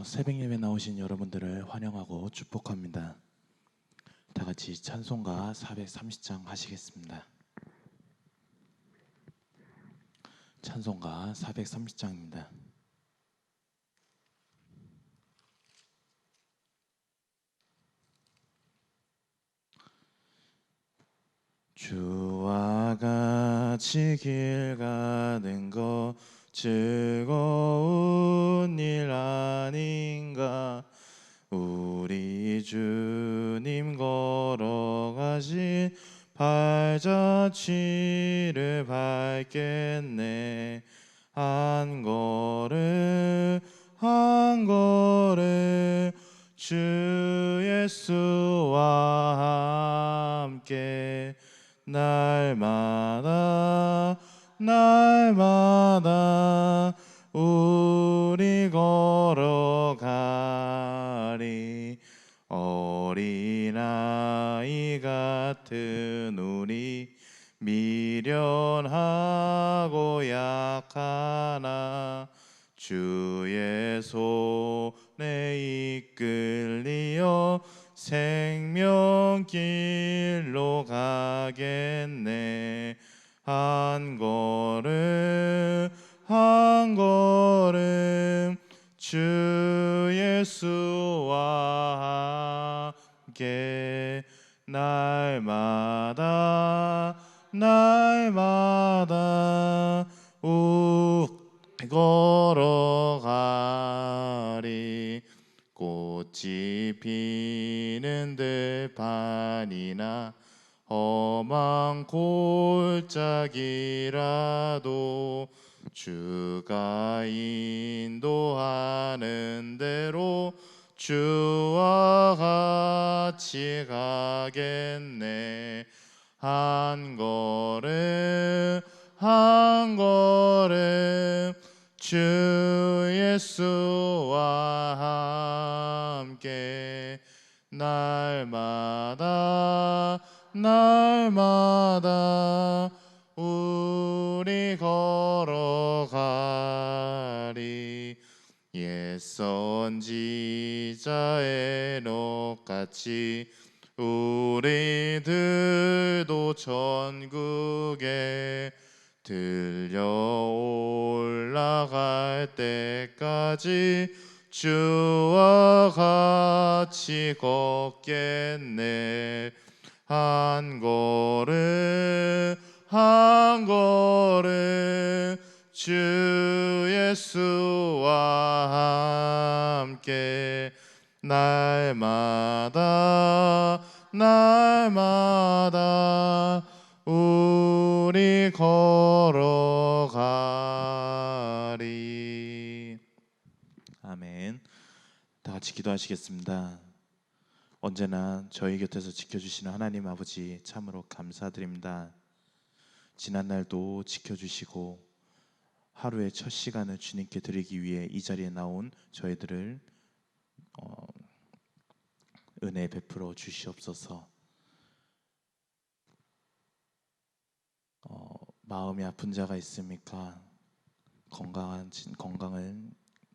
새벽 예배 나오신 여러분들을 환영하고 축복합니다. 다 같이 찬송가 430장 하시겠습니다. 찬송가 430장입니다. 주와 같이 길 가는 것 즐거운 일 아닌가. 우리 주님 걸어가신 발자취를 밟겠네. 한 걸음 한 걸음 주 예수와 함께 날마다 날마다 우리 걸어가리. 어린아이 같은 우리 미련하고 약하나 주의 손에 이끌리어 생명길로 가겠네. 한 걸음 한 걸음 주 예수와 함께 날마다 날마다 걸어가리. 꽃이 피는 들판이나 험한 골짜기라도 주가 인도하는 대로 주와 같이 가겠네. 한 걸음 한 걸음 주 예수와 함께 날마다 날마다 우리 걸어가리. 옛 선지자의 녹같이 우리들도 천국에 들려 올라갈 때까지 주와 같이 걷겠네. 한 걸음 한 걸음 주 예수와 함께 날마다 날마다 우리 걸어가리. 아멘. 다 같이 기도하시겠습니다. 언제나 저희 곁에서 지켜주시는 하나님 아버지 참으로 감사드립니다. 지난날도 지켜주시고 하루의 첫 시간을 주님께 드리기 위해 이 자리에 나온 저희들을 은혜 베풀어 주시옵소서. 마음이 아픈 자가 있습니까? 건강을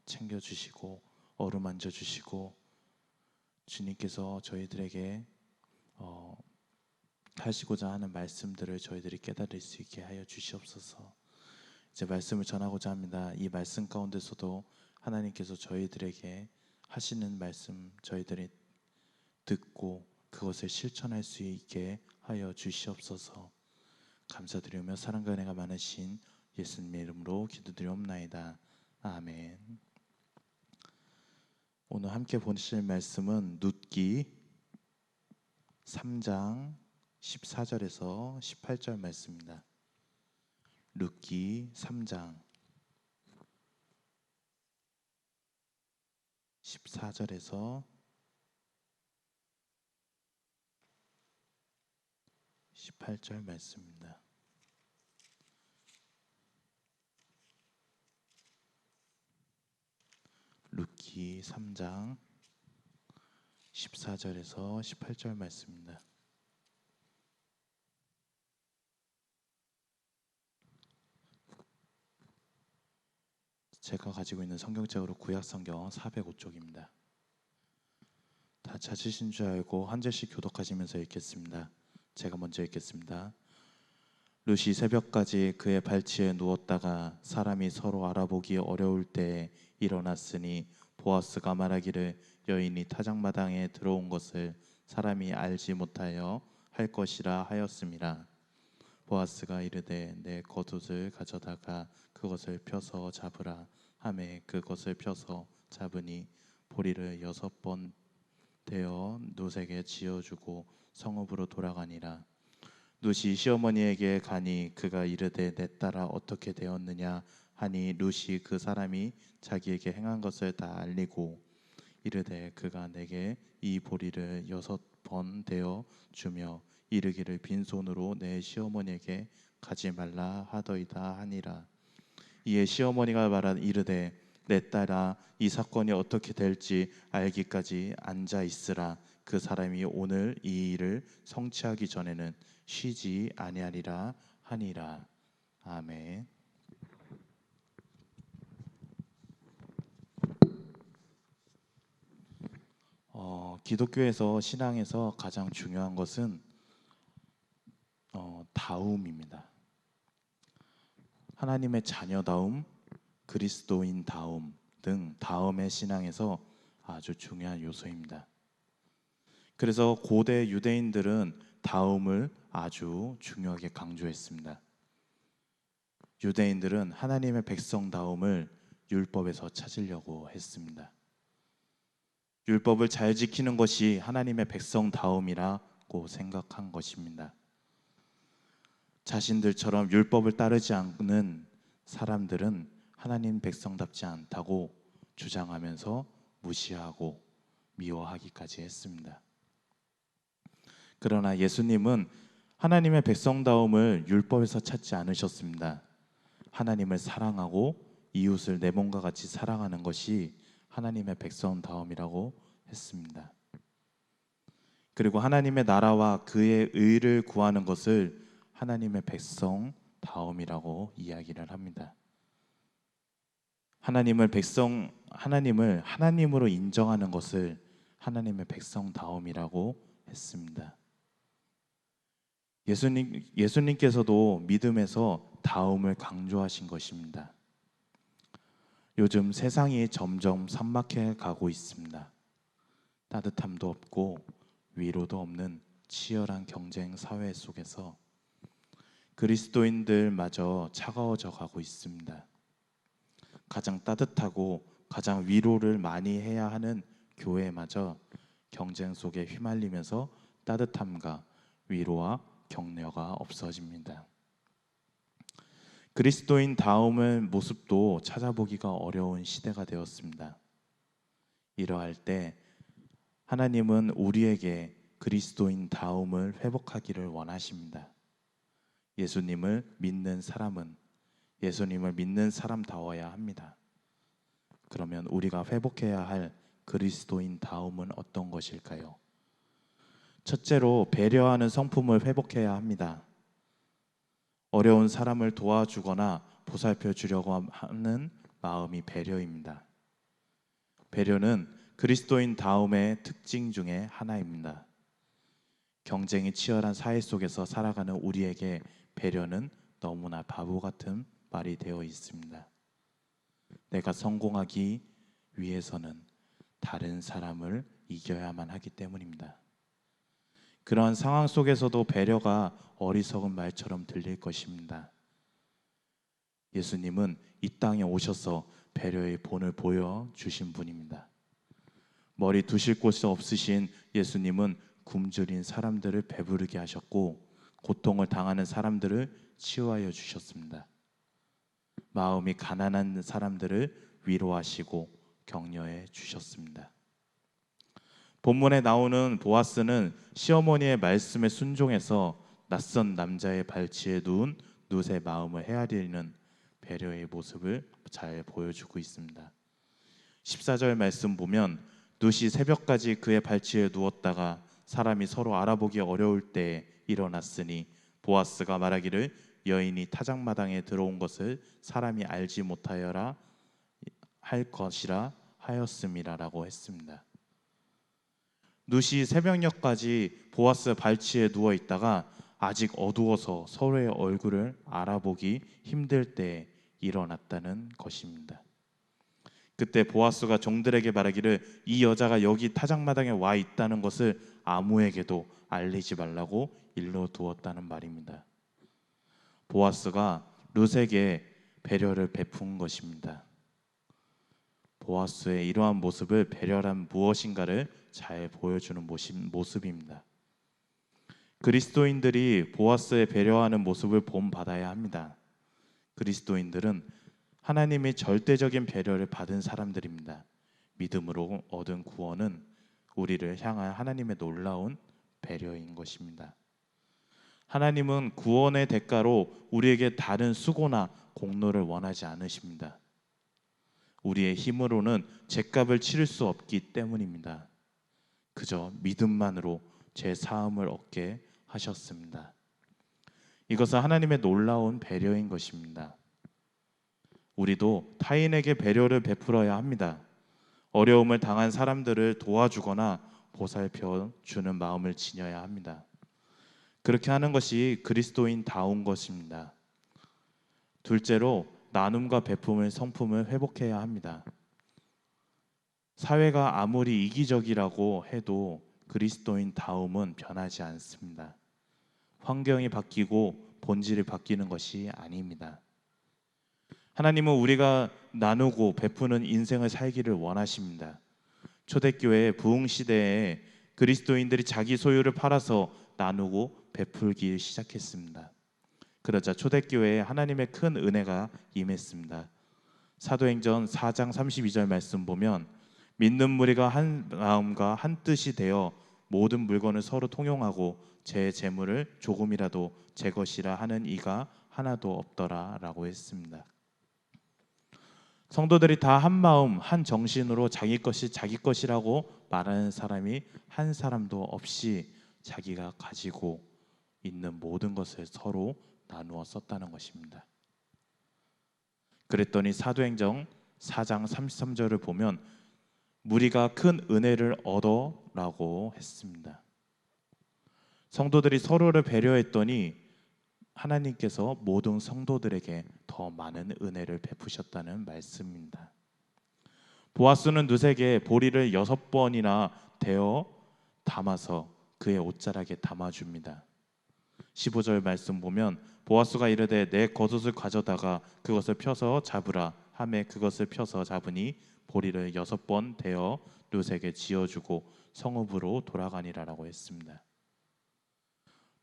챙겨주시고 어루만져 주시고 주님께서 저희들에게 하시고자 하는 말씀들을 저희들이 깨달을 수 있게 하여 주시옵소서. 이제 말씀을 전하고자 합니다. 이 말씀 가운데서도 하나님께서 저희들에게 하시는 말씀 저희들이 듣고 그것을 실천할 수 있게 하여 주시옵소서. 감사드리며 사랑과 은혜가 많으신 예수님의 이름으로 기도드리옵나이다. 아멘. 오늘 함께 보실 말씀은 룻기 3장 14절에서 18절 말씀입니다. 룻기 3장 14절에서 18절 말씀입니다. 룻기 3장 14절에서 18절 말씀입니다. 제가 가지고 있는 성경책으로 구약성경 405쪽입니다. 다 찾으신 줄 알고 한 절씩 교독하시면서 읽겠습니다. 제가 먼저 읽겠습니다. 룻이 새벽까지 그의 발치에 누웠다가 사람이 서로 알아보기 어려울 때에 일어났으니 보아스가 말하기를 여인이 타작마당에 들어온 것을 사람이 알지 못하여 할 것이라 하였음이라. 보아스가 이르되 내 겉옷을 가져다가 그것을 펴서 잡으라 하매 그것을 펴서 잡으니 보리를 6번 되어 룻에게 지어주고 성읍으로 돌아가니라. 룻이 시어머니에게 가니 그가 이르되 내 딸아 어떻게 되었느냐 하니 룻이 그 사람이 자기에게 행한 것을 다 알리고 이르되 그가 내게 이 보리를 6번 되어 주며 이르기를 빈손으로 내 시어머니에게 가지 말라 하더이다 하니라. 이에 시어머니가 말한 이르되 내 딸아 이 사건이 어떻게 될지 알기까지 앉아 있으라. 그 사람이 오늘 이 일을 성취하기 전에는 쉬지 아니하리라 하니라. 아멘. 기독교에서 신앙에서 가장 중요한 것은 다움입니다. 하나님의 자녀다움, 그리스도인다움 등 다음의 신앙에서 아주 중요한 요소입니다. 그래서 고대 유대인들은 다움을 아주 중요하게 강조했습니다. 유대인들은 하나님의 백성다움을 율법에서 찾으려고 했습니다. 율법을 잘 지키는 것이 하나님의 백성다움이라고 생각한 것입니다. 자신들처럼 율법을 따르지 않는 사람들은 하나님 백성답지 않다고 주장하면서 무시하고 미워하기까지 했습니다. 그러나 예수님은 하나님의 백성다움을 율법에서 찾지 않으셨습니다. 하나님을 사랑하고 이웃을 내 몸과 같이 사랑하는 것이 하나님의 백성다움이라고 했습니다. 그리고 하나님의 나라와 그의 의를 구하는 것을 하나님의 백성다움이라고 이야기를 합니다. 하나님을 하나님으로 인정하는 것을 하나님의 백성다움이라고 했습니다. 예수님께서도 믿음에서 다움을 강조하신 것입니다. 요즘 세상이 점점 삭막해 가고 있습니다. 따뜻함도 없고 위로도 없는 치열한 경쟁 사회 속에서 그리스도인들마저 차가워져 가고 있습니다. 가장 따뜻하고 가장 위로를 많이 해야 하는 교회마저 경쟁 속에 휘말리면서 따뜻함과 위로와 격려가 없어집니다. 그리스도인 다움의 모습도 찾아보기가 어려운 시대가 되었습니다. 이러할 때 하나님은 우리에게 그리스도인 다움을 회복하기를 원하십니다. 예수님을 믿는 사람은 예수님을 믿는 사람다워야 합니다. 그러면 우리가 회복해야 할 그리스도인 다움은 어떤 것일까요? 첫째로 배려하는 성품을 회복해야 합니다. 어려운 사람을 도와주거나 보살펴 주려고 하는 마음이 배려입니다. 배려는 그리스도인 다움의 특징 중에 하나입니다. 경쟁이 치열한 사회 속에서 살아가는 우리에게 배려는 너무나 바보 같은 말이 되어 있습니다. 내가 성공하기 위해서는 다른 사람을 이겨야만 하기 때문입니다. 그런 상황 속에서도 배려가 어리석은 말처럼 들릴 것입니다. 예수님은 이 땅에 오셔서 배려의 본을 보여주신 분입니다. 머리 두실 곳이 없으신 예수님은 굶주린 사람들을 배부르게 하셨고 고통을 당하는 사람들을 치유하여 주셨습니다. 마음이 가난한 사람들을 위로하시고 격려해 주셨습니다. 본문에 나오는 보아스는 시어머니의 말씀에 순종해서 낯선 남자의 발치에 누운 룻의 마음을 헤아리는 배려의 모습을 잘 보여주고 있습니다. 14절 말씀 보면 룻이 새벽까지 그의 발치에 누웠다가 사람이 서로 알아보기 어려울 때에 일어났으니 보아스가 말하기를 여인이 타작마당에 들어온 것을 사람이 알지 못하여라 할 것이라 하였음이라라고 했습니다. 룻이 새벽녘까지 보아스 발치에 누워 있다가 아직 어두워서 서로의 얼굴을 알아보기 힘들 때에 일어났다는 것입니다. 그때 보아스가 종들에게 말하기를 이 여자가 여기 타작마당에 와 있다는 것을 아무에게도 알리지 말라고 일러 두었다는 말입니다. 보아스가 룻에게 배려를 베푼 것입니다. 보아스의 이러한 모습을 배려란 무엇인가를 잘 보여주는 모습입니다. 그리스도인들이 보아스의 배려하는 모습을 본받아야 합니다. 그리스도인들은 하나님의 절대적인 배려를 받은 사람들입니다. 믿음으로 얻은 구원은 우리를 향한 하나님의 놀라운 배려인 것입니다. 하나님은 구원의 대가로 우리에게 다른 수고나 공로를 원하지 않으십니다. 우리의 힘으로는 죗값을 치를 수 없기 때문입니다. 그저 믿음만으로 제 사함을 얻게 하셨습니다. 이것은 하나님의 놀라운 배려인 것입니다. 우리도 타인에게 배려를 베풀어야 합니다. 어려움을 당한 사람들을 도와주거나 보살펴 주는 마음을 지녀야 합니다. 그렇게 하는 것이 그리스도인다운 것입니다. 둘째로 나눔과 베품의 성품을 회복해야 합니다. 사회가 아무리 이기적이라고 해도 그리스도인다움은 변하지 않습니다. 환경이 바뀌고 본질이 바뀌는 것이 아닙니다. 하나님은 우리가 나누고 베푸는 인생을 살기를 원하십니다. 초대교회 부흥시대에 그리스도인들이 자기 소유를 팔아서 나누고 베풀기 시작했습니다. 그러자 초대교회에 하나님의 큰 은혜가 임했습니다. 사도행전 4장 32절 말씀 보면 믿는 무리가 한 마음과 한 뜻이 되어 모든 물건을 서로 통용하고 제 재물을 조금이라도 제 것이라 하는 이가 하나도 없더라 라고 했습니다. 성도들이 다 한 마음 한 정신으로 자기 것이 자기 것이라고 말하는 사람이 한 사람도 없이 자기가 가지고 있는 모든 것을 서로 나누어 썼다는 것입니다. 그랬더니 사도행전 4장 33절을 보면 무리가 큰 은혜를 얻어라고 했습니다. 성도들이 서로를 배려했더니 하나님께서 모든 성도들에게 더 많은 은혜를 베푸셨다는 말씀입니다. 보아스는 룻에게 보리를 6번이나 대어 담아서 그의 옷자락에 담아줍니다. 15절 말씀 보면 보아스가 이르되 내 겉옷을 가져다가 그것을 펴서 잡으라 하매 그것을 펴서 잡으니 보리를 6번 대어 룻에게 지어주고 성읍으로 돌아가니라라고 했습니다.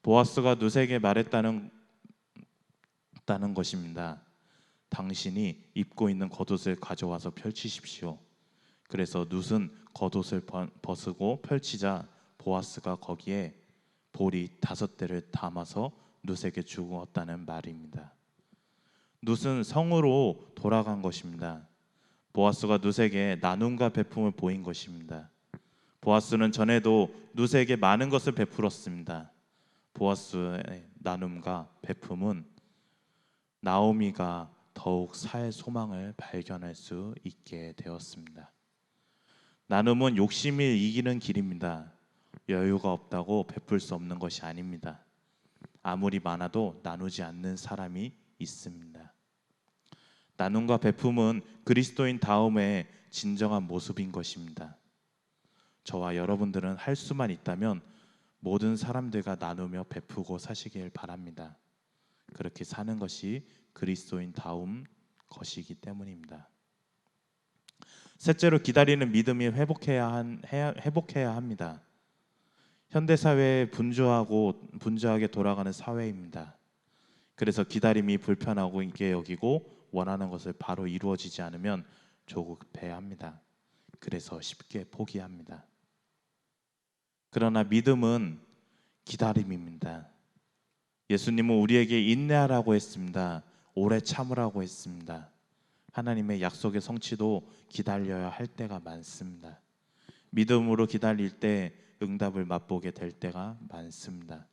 보아스가 룻에게 말했다는 것입니다. 당신이 입고 있는 겉옷을 가져와서 펼치십시오. 그래서 룻은 겉옷을 벗고 펼치자 보아스가 거기에 보리 5대를 담아서 룻에게 주었다는 말입니다. 룻은 성으로 돌아간 것입니다. 보아스가 룻에게 나눔과 베품을 보인 것입니다. 보아스는 전에도 룻에게 많은 것을 베풀었습니다. 보아스의 나눔과 베품은 나오미가 더욱 살 소망을 발견할 수 있게 되었습니다. 나눔은 욕심이 이기는 길입니다. 여유가 없다고 베풀 수 없는 것이 아닙니다. 아무리 많아도 나누지 않는 사람이 있습니다. 나눔과 베품은 그리스도인 다음의 진정한 모습인 것입니다. 저와 여러분들은 할 수만 있다면 모든 사람들과 나누며 베푸고 사시길 바랍니다. 그렇게 사는 것이 그리스도인 다움 것이기 때문입니다. 셋째로 기다리는 믿음이 회복해야 합니다. 현대 사회에 분주하게 돌아가는 사회입니다. 그래서 기다림이 불편하고 있게 여기고 원하는 것을 바로 이루어지지 않으면 조급해합니다. 그래서 쉽게 포기합니다. 그러나 믿음은 기다림입니다. 예수님은 우리에게 인내하라고 했습니다. 오래 참으라고 했습니다. 하나님의 약속의 성취도 기다려야 할 때가 많습니다. 믿음으로 기다릴 때 응답을 맛보게 될 때가 많습니다.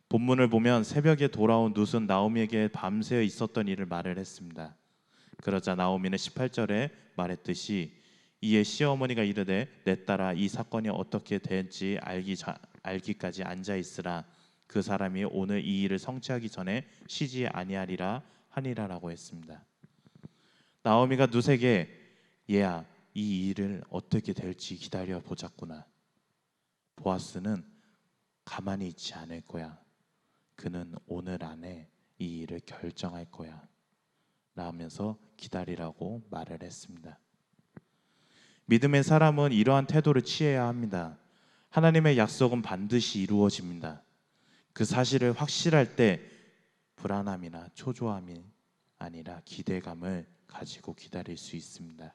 본문을 보면 새벽에 돌아온 룻은 나오미에게 밤새 있었던 일을 말을 했습니다. 그러자 나오미는 18절에 말했듯이 이에 시어머니가 이르되 내 딸아 이 사건이 어떻게 된지 알기까지 앉아 있으라. 그 사람이 오늘 이 일을 성취하기 전에 쉬지 아니하리라 하니라라고 했습니다. 나오미가 룻에게 얘야 이 일을 어떻게 될지 기다려 보자꾸나. 보아스는 가만히 있지 않을 거야. 그는 오늘 안에 이 일을 결정할 거야 라면서 기다리라고 말을 했습니다. 믿음의 사람은 이러한 태도를 취해야 합니다. 하나님의 약속은 반드시 이루어집니다. 그 사실을 확실할 때 불안함이나 초조함이 아니라 기대감을 가지고 기다릴 수 있습니다.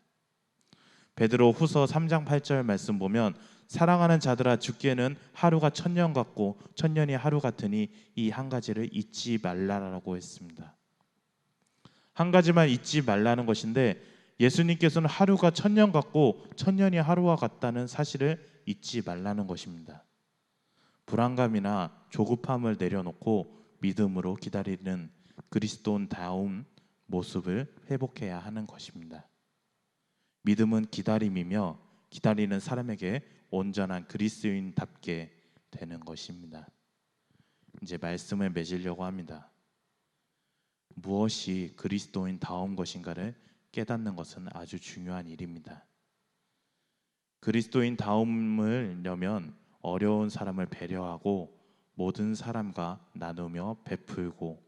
베드로 후서 3장 8절 말씀 보면 사랑하는 자들아 주께는 하루가 천년 같고 천년이 하루 같으니 이 한 가지를 잊지 말라라고 했습니다. 한 가지만 잊지 말라는 것인데 예수님께서는 하루가 천년 같고 천년이 하루와 같다는 사실을 잊지 말라는 것입니다. 불안감이나 조급함을 내려놓고 믿음으로 기다리는 그리스도인다운 모습을 회복해야 하는 것입니다. 믿음은 기다림이며 기다리는 사람에게 온전한 그리스도인답게 되는 것입니다. 이제 말씀을 맺으려고 합니다. 무엇이 그리스도인다운 것인가를 깨닫는 것은 아주 중요한 일입니다. 그리스도인다움을려면 어려운 사람을 배려하고 모든 사람과 나누며 베풀고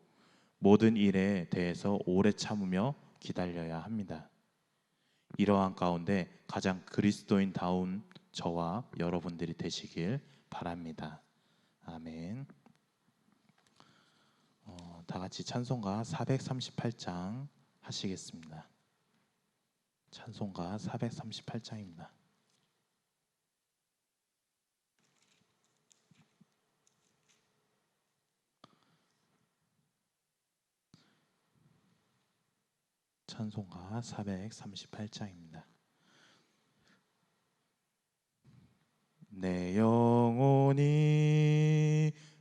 모든 일에 대해서 오래 참으며 기다려야 합니다. 이러한 가운데 가장 그리스도인다운 저와 여러분들이 되시길 바랍니다. 아멘. 다 같이 찬송가 438장 하시겠습니다. 찬송가 438장입니다. 찬송가 438장입니다. 내 영혼이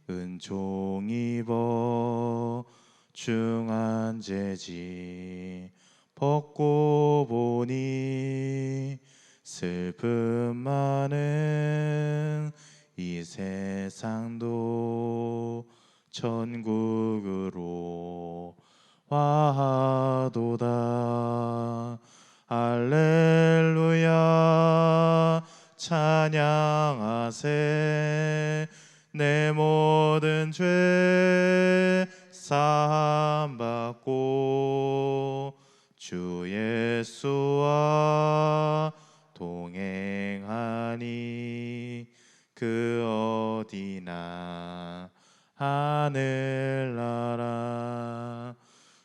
은총 입어 중한 죄짐 벗고 보니 슬픔 많은 이 세상도 천국으로 와도다. 할렐루야 찬양하세. 내 모든 죄 사함 받고 주 예수와 동행하니 그 어디나 하늘나라.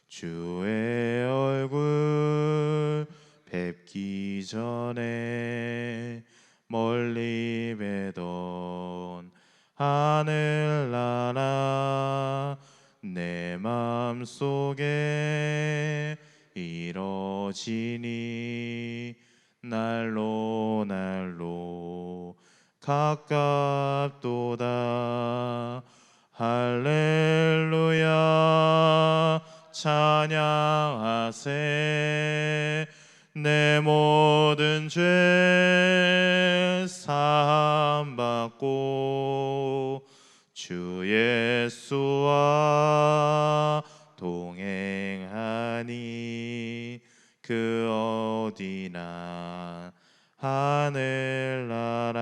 주의 얼굴 뵙기 전에 멀리 뵈던 하늘나라 내 맘속에 이뤄지니 날로 날로 가깝도다. 할렐루야 찬양하세. 내 모든 죄 사함 받고 주 예수와 동행하니 그 어디나 하늘나라.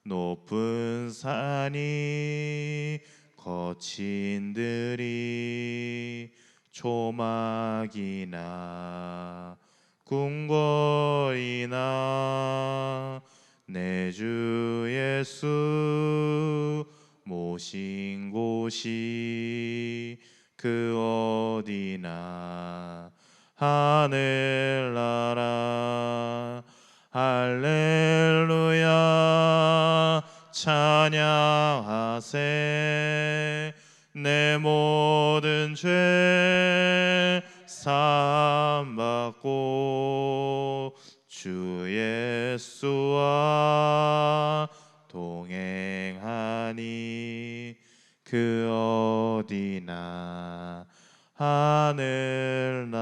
높은 산이 거친 들이 조막이나 궁궐이나 내 주 예수 모신 곳이 그 어디나 하늘나라. 할렐루야 찬양하세. 내 모든 죄 사함 받고 주 예수와 동행하니 그 어디나 하늘나라